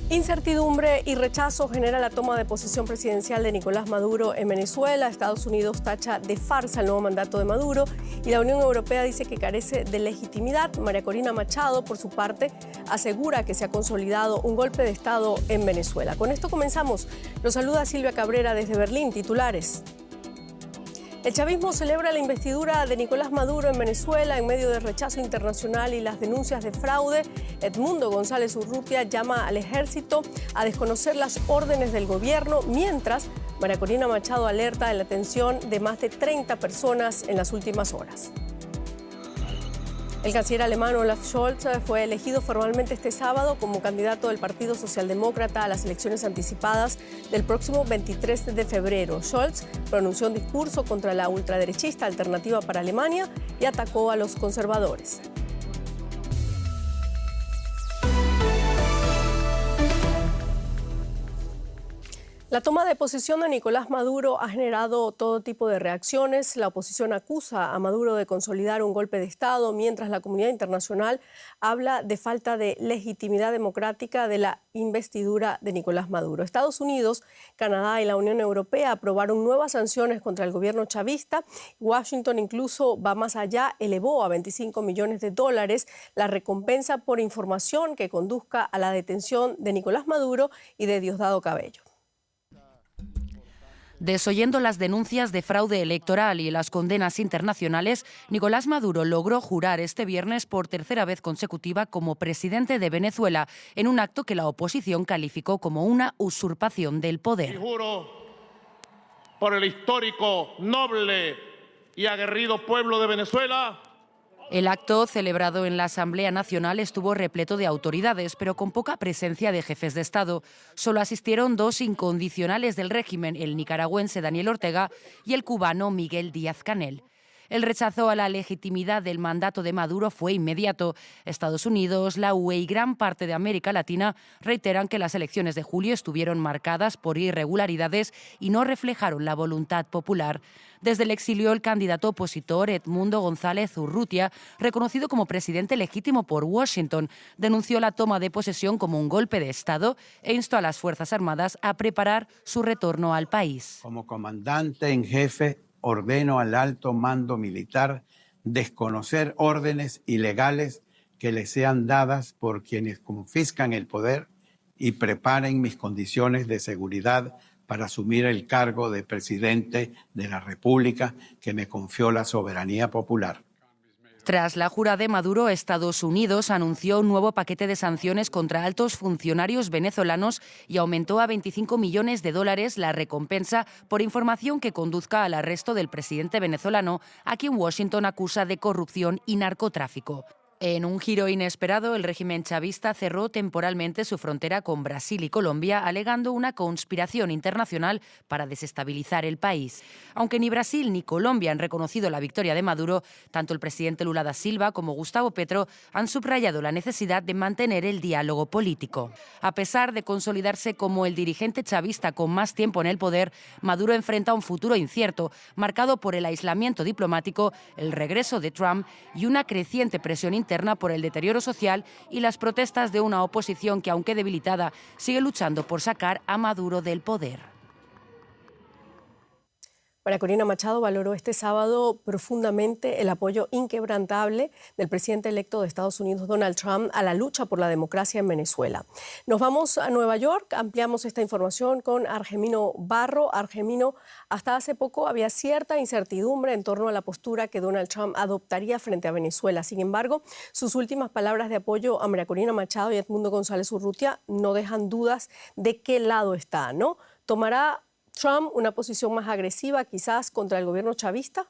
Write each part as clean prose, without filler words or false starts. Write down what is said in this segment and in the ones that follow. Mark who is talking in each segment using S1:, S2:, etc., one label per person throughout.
S1: Incertidumbre y rechazo genera la toma de posesión presidencial de Nicolás Maduro en Venezuela. Estados Unidos tacha de farsa el nuevo mandato de Maduro y la Unión Europea dice que carece de legitimidad. María Corina Machado, por su parte, asegura que se ha consolidado un golpe de Estado en Venezuela. Con esto comenzamos. Los saluda Silvia Cabrera desde Berlín. Titulares. El chavismo celebra la investidura de Nicolás Maduro en Venezuela en medio del rechazo internacional y las denuncias de fraude. Edmundo González Urrutia llama al ejército a desconocer las órdenes del gobierno, mientras María Corina Machado alerta de la detención de más de 30 personas en las últimas horas. El canciller alemán Olaf Scholz fue elegido formalmente este sábado como candidato del Partido Socialdemócrata a las elecciones anticipadas del próximo 23 de febrero. Scholz pronunció un discurso contra la ultraderechista Alternativa para Alemania y atacó a los conservadores. La toma de posesión de Nicolás Maduro ha generado todo tipo de reacciones. La oposición acusa a Maduro de consolidar un golpe de Estado, mientras la comunidad internacional habla de falta de legitimidad democrática de la investidura de Nicolás Maduro. Estados Unidos, Canadá y la Unión Europea aprobaron nuevas sanciones contra el gobierno chavista. Washington incluso va más allá, elevó a $25 millones la recompensa por información que conduzca a la detención de Nicolás Maduro y de Diosdado Cabello.
S2: Desoyendo las denuncias de fraude electoral y las condenas internacionales, Nicolás Maduro logró jurar este viernes por tercera vez consecutiva como presidente de Venezuela, en un acto que la oposición calificó como una usurpación del poder.
S3: Y juro por el histórico, noble y aguerrido pueblo de Venezuela.
S2: El acto, celebrado en la Asamblea Nacional, estuvo repleto de autoridades, pero con poca presencia de jefes de Estado. Solo asistieron dos incondicionales del régimen, el nicaragüense Daniel Ortega y el cubano Miguel Díaz-Canel. El rechazo a la legitimidad del mandato de Maduro fue inmediato. Estados Unidos, la UE y gran parte de América Latina reiteran que las elecciones de julio estuvieron marcadas por irregularidades y no reflejaron la voluntad popular. Desde el exilio, el candidato opositor Edmundo González Urrutia, reconocido como presidente legítimo por Washington, denunció la toma de posesión como un golpe de Estado e instó a las Fuerzas Armadas a preparar su retorno al país.
S4: Como comandante en jefe, ordeno al alto mando militar desconocer órdenes ilegales que le sean dadas por quienes confiscan el poder y preparen mis condiciones de seguridad para asumir el cargo de presidente de la República que me confió la soberanía popular.
S2: Tras la jura de Maduro, Estados Unidos anunció un nuevo paquete de sanciones contra altos funcionarios venezolanos y aumentó a $25 millones la recompensa por información que conduzca al arresto del presidente venezolano, a quien Washington acusa de corrupción y narcotráfico. En un giro inesperado, el régimen chavista cerró temporalmente su frontera con Brasil y Colombia, alegando una conspiración internacional para desestabilizar el país. Aunque ni Brasil ni Colombia han reconocido la victoria de Maduro, tanto el presidente Lula da Silva como Gustavo Petro han subrayado la necesidad de mantener el diálogo político. A pesar de consolidarse como el dirigente chavista con más tiempo en el poder, Maduro enfrenta un futuro incierto, marcado por el aislamiento diplomático, el regreso de Trump y una creciente presión interna por el deterioro social y las protestas de una oposición que, aunque debilitada, sigue luchando por sacar a Maduro del poder.
S1: María Corina Machado valoró este sábado profundamente el apoyo inquebrantable del presidente electo de Estados Unidos, Donald Trump, a la lucha por la democracia en Venezuela. Nos vamos a Nueva York, ampliamos esta información con Argemino Barro. Argemino, hasta hace poco había cierta incertidumbre en torno a la postura que Donald Trump adoptaría frente a Venezuela. Sin embargo, sus últimas palabras de apoyo a María Corina Machado y Edmundo González Urrutia no dejan dudas de qué lado está, ¿no? ¿Tomará Trump una posición más agresiva quizás contra el gobierno chavista?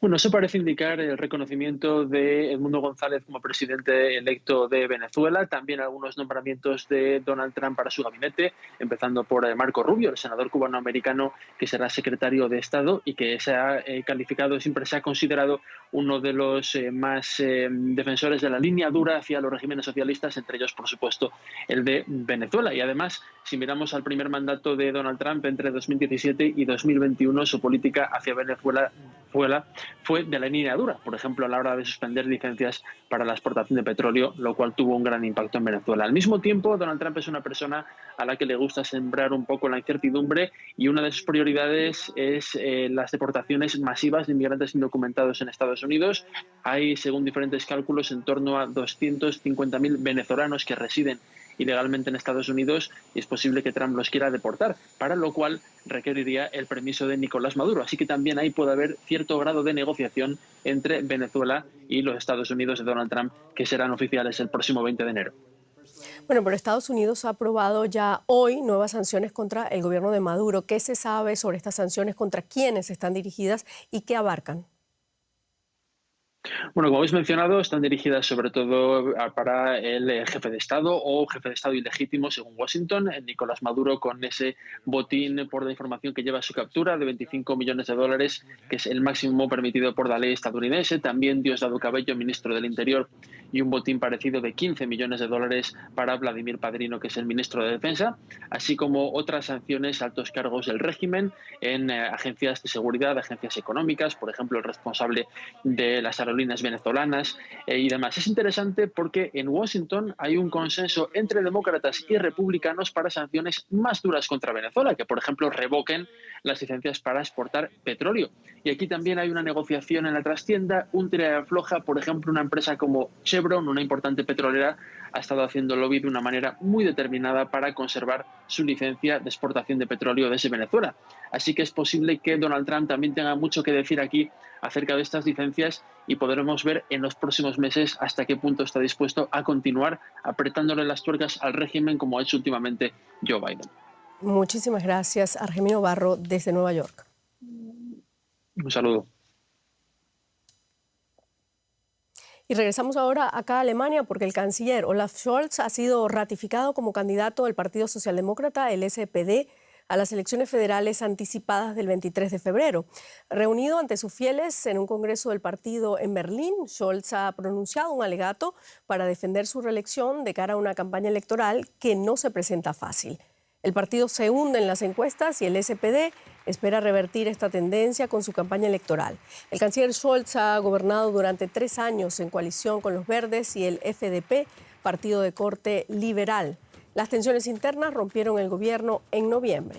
S5: Bueno, eso parece indicar el reconocimiento de Edmundo González como presidente electo de Venezuela, también algunos nombramientos de Donald Trump para su gabinete, empezando por Marco Rubio, el senador cubanoamericano que será secretario de Estado y que se ha calificado, siempre se ha considerado uno de los más defensores de la línea dura hacia los regímenes socialistas, entre ellos, por supuesto, el de Venezuela. Y además Si miramos al primer mandato de Donald Trump entre 2017 y 2021, su política hacia Venezuela fue de la línea dura, por ejemplo, a la hora de suspender licencias para la exportación de petróleo, lo cual tuvo un gran impacto en Venezuela. Al mismo tiempo, Donald Trump es una persona a la que le gusta sembrar un poco la incertidumbre y una de sus prioridades es las deportaciones masivas de inmigrantes indocumentados en Estados Unidos. Hay, según diferentes cálculos, en torno a 250.000 venezolanos que residen ilegalmente en Estados Unidos y es posible que Trump los quiera deportar, para lo cual requeriría el permiso de Nicolás Maduro. Así que también ahí puede haber cierto grado de negociación entre Venezuela y los Estados Unidos de Donald Trump, que serán oficiales el próximo 20 de enero.
S1: Bueno, pero Estados Unidos ha aprobado ya hoy nuevas sanciones contra el gobierno de Maduro. ¿Qué se sabe sobre estas sanciones? ¿Contra quiénes están dirigidas y qué abarcan?
S5: Bueno, como habéis mencionado, están dirigidas sobre todo para el jefe de Estado o jefe de Estado ilegítimo, según Washington, Nicolás Maduro, con ese botín por la información que lleva a su captura de 25 millones de dólares, que es el máximo permitido por la ley estadounidense. También Diosdado Cabello, ministro del Interior, y un botín parecido de 15 millones de dólares para Vladimir Padrino, que es el ministro de Defensa, así como otras sanciones a altos cargos del régimen en agencias de seguridad, agencias económicas, por ejemplo, el responsable de las aerolíneas venezolanas y demás. Es interesante porque en Washington hay un consenso entre demócratas y republicanos para sanciones más duras contra Venezuela, que por ejemplo revoquen las licencias para exportar petróleo. Y aquí también hay una negociación en la trastienda, un tira y afloja. Por ejemplo, una empresa como Chevron, una importante petrolera, ha estado haciendo lobby de una manera muy determinada para conservar su licencia de exportación de petróleo desde Venezuela. Así que es posible que Donald Trump también tenga mucho que decir aquí acerca de estas licencias y podremos ver en los próximos meses hasta qué punto está dispuesto a continuar apretándole las tuercas al régimen como ha hecho últimamente Joe Biden.
S1: Muchísimas gracias, Argemino Barro, desde Nueva York.
S5: Un saludo.
S1: Y regresamos ahora acá a Alemania porque el canciller Olaf Scholz ha sido ratificado como candidato del Partido Socialdemócrata, el SPD, a las elecciones federales anticipadas del 23 de febrero. Reunido ante sus fieles en un congreso del partido en Berlín, Scholz ha pronunciado un alegato para defender su reelección de cara a una campaña electoral que no se presenta fácil. El partido se hunde en las encuestas y el SPD espera revertir esta tendencia con su campaña electoral. El canciller Scholz ha gobernado durante 3 años en coalición con los Verdes y el FDP, partido de corte liberal. Las tensiones internas rompieron el gobierno en noviembre.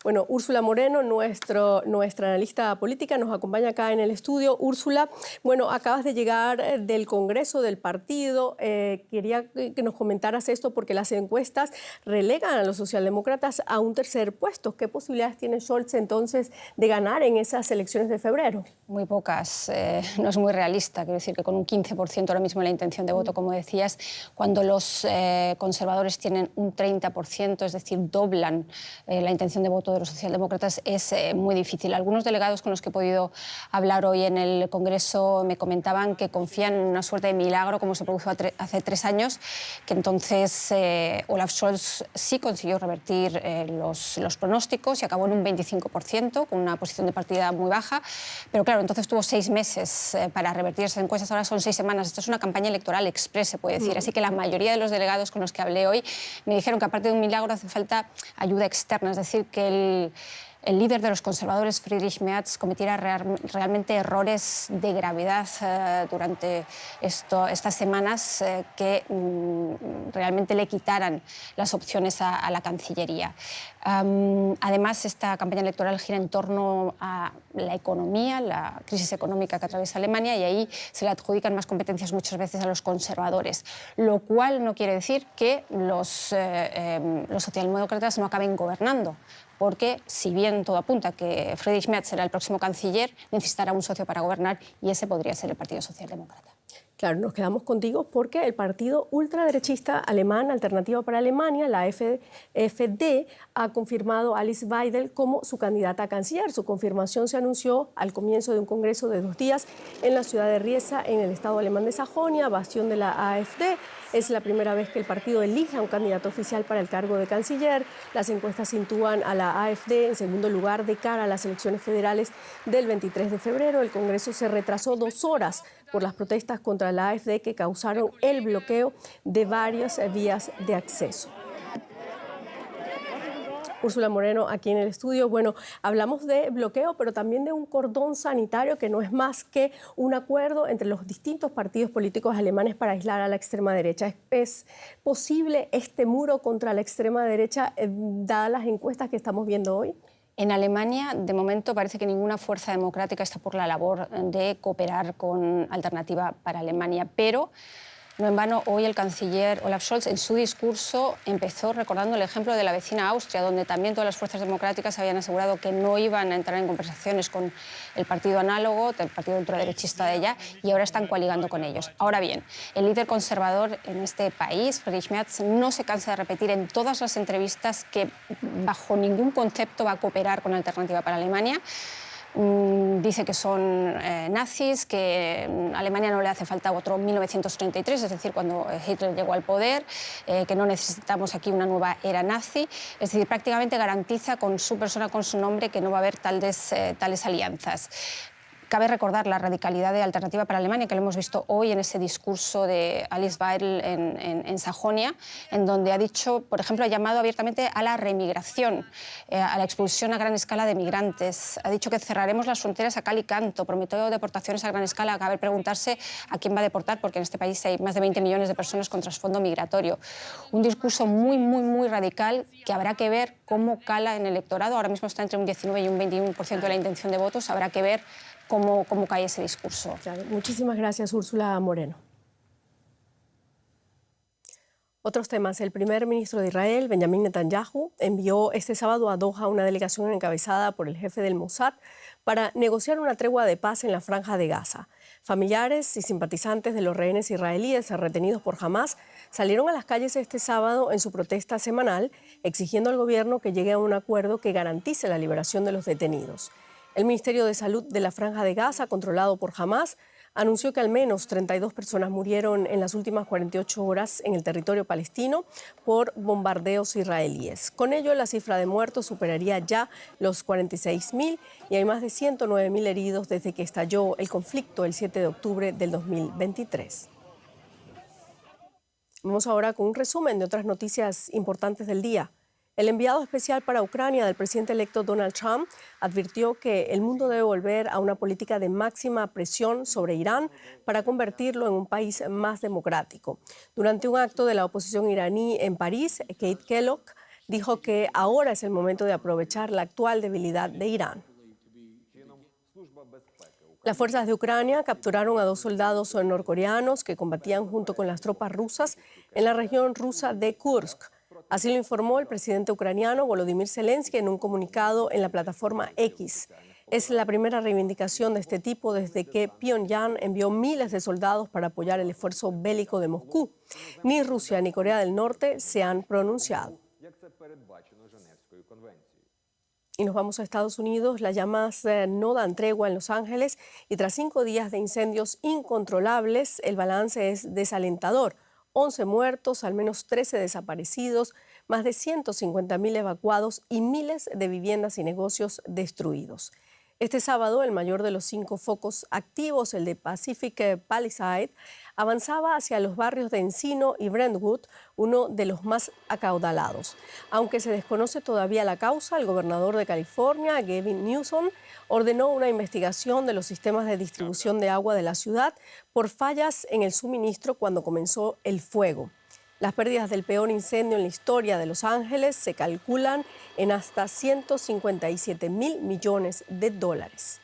S1: Bueno, Úrsula Moreno, nuestra analista política, nos acompaña acá en el estudio. Úrsula, bueno, acabas de llegar del Congreso del partido. Quería que nos comentaras esto porque las encuestas relegan a los socialdemócratas a un tercer puesto. ¿Qué posibilidades tiene Scholz entonces de ganar en esas elecciones de febrero?
S6: Muy pocas. No es muy realista. Quiero decir que con un 15% ahora mismo la intención de voto, como decías, cuando los conservadores tienen un 30%, es decir, doblan la intención de voto de los socialdemócratas, es muy difícil. Algunos delegados con los que he podido hablar hoy en el Congreso me comentaban que confían en una suerte de milagro como se produjo hace 3 años, que entonces Olaf Scholz sí consiguió revertir los pronósticos y acabó en un 25%, con una posición de partida muy baja. Pero claro, entonces tuvo 6 meses para revertir esas encuestas, ahora son 6 semanas. Esto es una campaña electoral express, se puede decir. Así que la mayoría de los delegados con los que hablé hoy me dijeron que aparte de un milagro hace falta ayuda externa, es decir, que el líder de los conservadores, Friedrich Merz, cometiera realmente errores de gravedad durante estas semanas que realmente le quitaran las opciones a la Cancillería. Además, esta campaña electoral gira en torno a la economía, la crisis económica que atraviesa Alemania, y ahí se le adjudican más competencias muchas veces a los conservadores, lo cual no quiere decir que los socialdemócratas no acaben gobernando, porque si bien todo apunta que Friedrich Merz será el próximo canciller, necesitará un socio para gobernar y ese podría ser el Partido Socialdemócrata.
S1: Claro, nos quedamos contigo porque el partido ultraderechista alemán Alternativa para Alemania, la AfD, ha confirmado a Alice Weidel como su candidata a canciller. Su confirmación se anunció al comienzo de un congreso de 2 días en la ciudad de Riesa, en el estado alemán de Sajonia, bastión de la AfD. Es la primera vez que el partido elige a un candidato oficial para el cargo de canciller. Las encuestas sitúan a la AfD en segundo lugar de cara a las elecciones federales del 23 de febrero. El Congreso se retrasó 2 horas por las protestas contra la AfD que causaron el bloqueo de varias vías de acceso. Úrsula Moreno, aquí en el estudio. Bueno, hablamos de bloqueo, pero también de un cordón sanitario que no es más que un acuerdo entre los distintos partidos políticos alemanes para aislar a la extrema derecha. ¿Es posible este muro contra la extrema derecha, dadas las encuestas que estamos viendo hoy?
S6: En Alemania, de momento, parece que ninguna fuerza democrática está por la labor de cooperar con Alternativa para Alemania, pero no en vano, hoy el canciller Olaf Scholz en su discurso empezó recordando el ejemplo de la vecina Austria, donde también todas las fuerzas democráticas habían asegurado que no iban a entrar en conversaciones con el partido análogo, el partido ultraderechista de ella, y ahora están coaligando con ellos. Ahora bien, el líder conservador en este país, Friedrich Merz, no se cansa de repetir en todas las entrevistas que bajo ningún concepto va a cooperar con Alternativa para Alemania. Dice que son nazis, que a Alemania no le hace falta otro 1933, es decir, cuando Hitler llegó al poder, que no necesitamos aquí una nueva era nazi. Es decir, prácticamente garantiza con su persona, con su nombre, que no va a haber tales alianzas. Cabe recordar la radicalidad de Alternativa para Alemania, que lo hemos visto hoy en ese discurso de Alice Weidel en Sajonia, en donde ha dicho, por ejemplo, ha llamado abiertamente a la remigración, a la expulsión a gran escala de migrantes. Ha dicho que cerraremos las fronteras a cal y canto, prometió deportaciones a gran escala. Cabe preguntarse a quién va a deportar, porque en este país hay más de 20 millones de personas con trasfondo migratorio. Un discurso muy radical que habrá que ver cómo cala en el electorado. Ahora mismo está entre un 19 y un 21% de la intención de votos. Habrá que ver cómo cae ese discurso.
S1: Claro, muchísimas gracias, Úrsula Moreno. Otros temas. El primer ministro de Israel, Benjamin Netanyahu, envió este sábado a Doha una delegación encabezada por el jefe del Mossad para negociar una tregua de paz en la Franja de Gaza. Familiares y simpatizantes de los rehenes israelíes retenidos por Hamás salieron a las calles este sábado en su protesta semanal, exigiendo al gobierno que llegue a un acuerdo que garantice la liberación de los detenidos. El Ministerio de Salud de la Franja de Gaza, controlado por Hamás, anunció que al menos 32 personas murieron en las últimas 48 horas en el territorio palestino por bombardeos israelíes. Con ello, la cifra de muertos superaría ya los 46.000 y hay más de 109.000 heridos desde que estalló el conflicto el 7 de octubre del 2023. Vamos ahora con un resumen de otras noticias importantes del día. El enviado especial para Ucrania del presidente electo Donald Trump advirtió que el mundo debe volver a una política de máxima presión sobre Irán para convertirlo en un país más democrático. Durante un acto de la oposición iraní en París, Kate Kellogg dijo que ahora es el momento de aprovechar la actual debilidad de Irán. Las fuerzas de Ucrania capturaron a 2 soldados norcoreanos que combatían junto con las tropas rusas en la región rusa de Kursk. Así lo informó el presidente ucraniano Volodymyr Zelensky en un comunicado en la plataforma X. Es la primera reivindicación de este tipo desde que Pyongyang envió miles de soldados para apoyar el esfuerzo bélico de Moscú. Ni Rusia ni Corea del Norte se han pronunciado. Y nos vamos a Estados Unidos. Las llamas no dan tregua en Los Ángeles y tras 5 días de incendios incontrolables, el balance es desalentador. 11 muertos, al menos 13 desaparecidos, más de 150.000 evacuados y miles de viviendas y negocios destruidos. Este sábado, el mayor de los 5 focos activos, el de Pacific Palisade, avanzaba hacia los barrios de Encino y Brentwood, uno de los más acaudalados. Aunque se desconoce todavía la causa, el gobernador de California, Gavin Newsom, ordenó una investigación de los sistemas de distribución de agua de la ciudad por fallas en el suministro cuando comenzó el fuego. Las pérdidas del peor incendio en la historia de Los Ángeles se calculan en hasta 157.000 millones de dólares.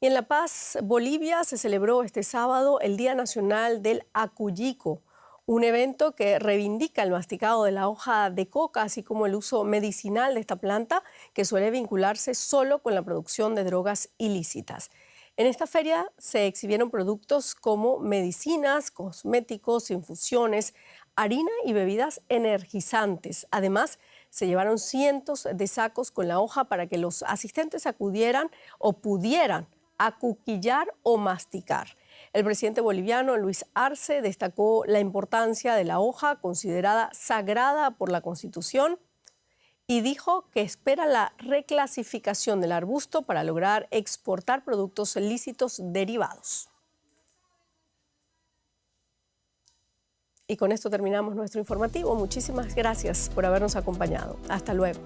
S1: Y en La Paz, Bolivia, se celebró este sábado el Día Nacional del Acullico, un evento que reivindica el masticado de la hoja de coca, así como el uso medicinal de esta planta, que suele vincularse solo con la producción de drogas ilícitas. En esta feria se exhibieron productos como medicinas, cosméticos, infusiones, harina y bebidas energizantes. Además, se llevaron cientos de sacos con la hoja para que los asistentes acudieran o pudieran acuquillar o masticar. El presidente boliviano Luis Arce destacó la importancia de la hoja, considerada sagrada por la Constitución, y dijo que espera la reclasificación del arbusto para lograr exportar productos ilícitos derivados. Y con esto terminamos nuestro informativo. Muchísimas gracias por habernos acompañado. Hasta luego.